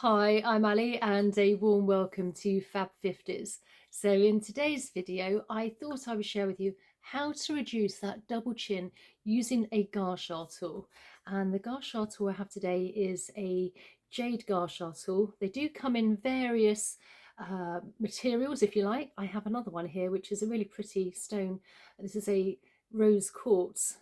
Hi, I'm Ali and a warm welcome to Fab 50s. So in today's video, I thought I would share with you how to reduce that double chin using a Gua Sha tool. And the Gua Sha tool I have today is a jade Gua Sha tool. They do come in various materials, if you like. I have another one here, which is a really pretty stone. This is a rose quartz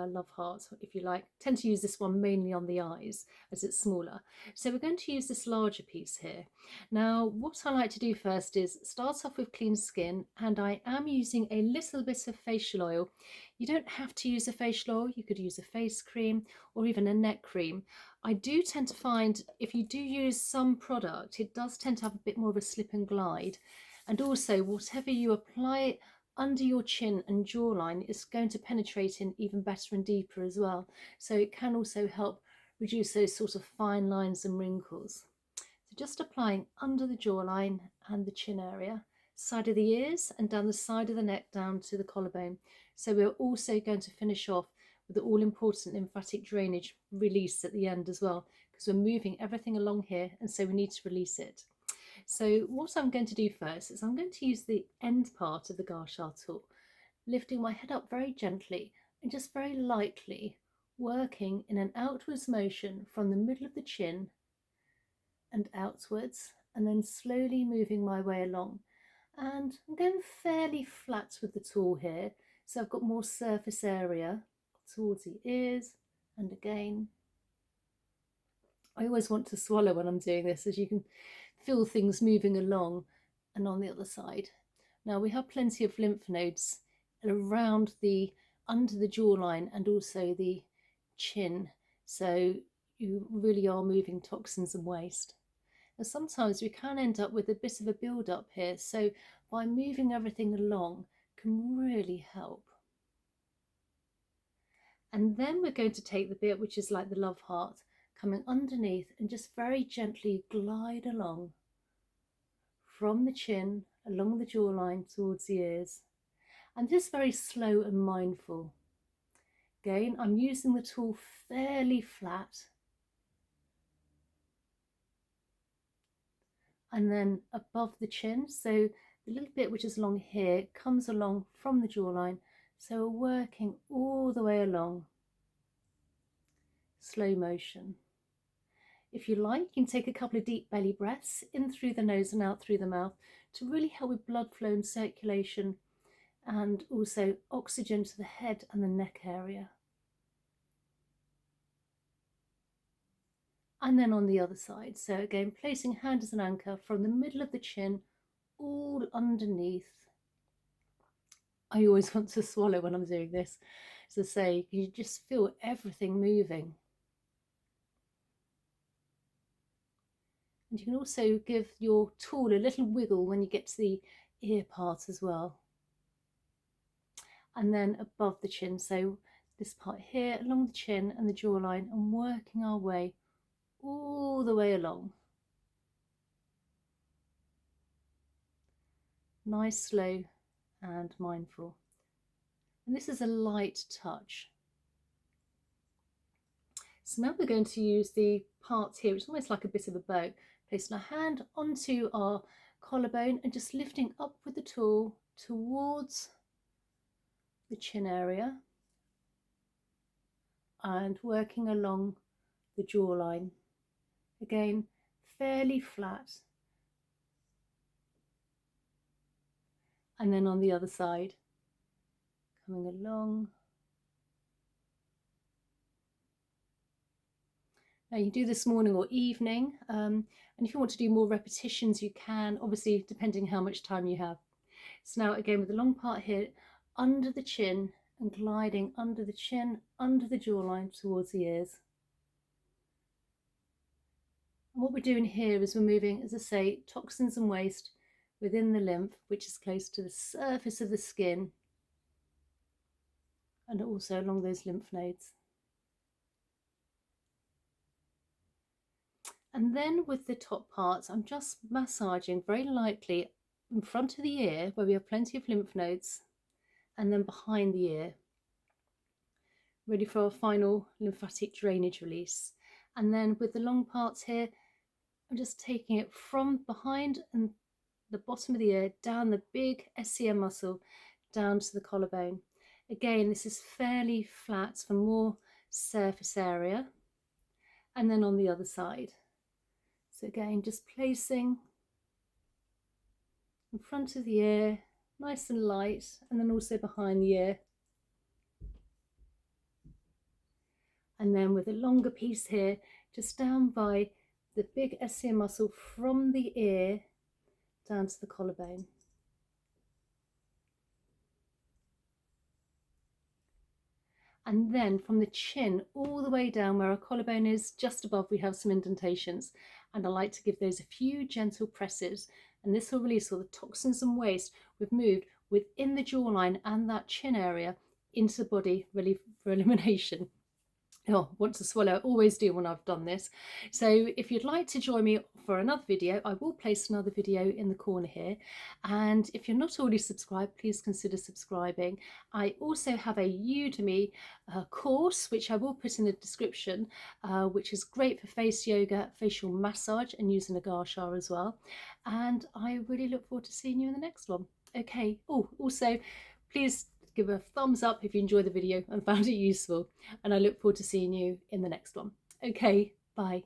love heart, if you like. Tend to use this one mainly on the eyes as it's smaller. So we're going to use this larger piece here. Now, what I like to do first is start off with clean skin, and I am using a little bit of facial oil. You don't have to use a facial oil, you could use a face cream or even a neck cream. I do tend to find if you do use some product, it does tend to have a bit more of a slip and glide. And also, whatever you apply under your chin and jawline is going to penetrate in even better and deeper as well. So it can also help reduce those sort of fine lines and wrinkles. So just applying under the jawline and the chin area, side of the ears and down the side of the neck down to the collarbone. So we're also going to finish off with the all important lymphatic drainage release at the end as well, because we're moving everything along here and so we need to release it. So what I'm going to do first is I'm going to use the end part of the Gua Sha tool, lifting my head up very gently and just very lightly working in an outwards motion from the middle of the chin and outwards, and then slowly moving my way along. And I'm going fairly flat with the tool here, so I've got more surface area towards the ears, and again. I always want to swallow when I'm doing this, as you can feel things moving along, and on the other side. Now we have plenty of lymph nodes around the under the jawline and also the chin, so you really are moving toxins and waste. And sometimes we can end up with a bit of a build up here, so by moving everything along can really help. And then we're going to take the bit which is like the love heart, coming underneath and just very gently glide along from the chin along the jawline towards the ears. And this is very slow and mindful. Again, I'm using the tool fairly flat, and then above the chin, so the little bit which is along here comes along from the jawline, so we're working all the way along, slow motion. If you like, you can take a couple of deep belly breaths in through the nose and out through the mouth to really help with blood flow and circulation, and also oxygen to the head and the neck area. And then on the other side, so again, placing hand as an anchor from the middle of the chin all underneath. I always want to swallow when I'm doing this. As I say, you just feel everything moving. And you can also give your tool a little wiggle when you get to the ear part as well. And then above the chin, so this part here along the chin and the jawline, and working our way all the way along. Nice, slow and mindful. And this is a light touch. So now we're going to use the part here, which is almost like a bit of a bow, placing our hand onto our collarbone and just lifting up with the tool towards the chin area and working along the jawline. Again, fairly flat. And then on the other side, coming along. Now you do this morning or evening, and if you want to do more repetitions, you can, obviously depending how much time you have. So now again with the long part here, under the chin and gliding under the chin, under the jawline towards the ears. And what we're doing here is we're moving, as I say, toxins and waste within the lymph, which is close to the surface of the skin, and also along those lymph nodes. And then with the top parts, I'm just massaging very lightly in front of the ear where we have plenty of lymph nodes, and then behind the ear, ready for our final lymphatic drainage release. And then with the long parts here, I'm just taking it from behind and the bottom of the ear, down the big SCM muscle, down to the collarbone. Again, this is fairly flat for more surface area. And then on the other side. So again, just placing in front of the ear, nice and light, and then also behind the ear. And then with a longer piece here, just down by the big SCM muscle from the ear down to the collarbone. And then from the chin all the way down where our collarbone is, just above, we have some indentations. And I like to give those a few gentle presses. And this will release all the toxins and waste we've moved within the jawline and that chin area into the body, ready for elimination. Oh, want to swallow, always do when I've done this. So if you'd like to join me for another video, I will place another video in the corner here. And if you're not already subscribed, please consider subscribing. I also have a Udemy course, which I will put in the description, which is great for face yoga, facial massage, and using a Gua Sha as well. And I really look forward to seeing you in the next one. Okay. Oh, also, please give a thumbs up if you enjoyed the video and found it useful, and I look forward to seeing you in the next one. Okay, bye.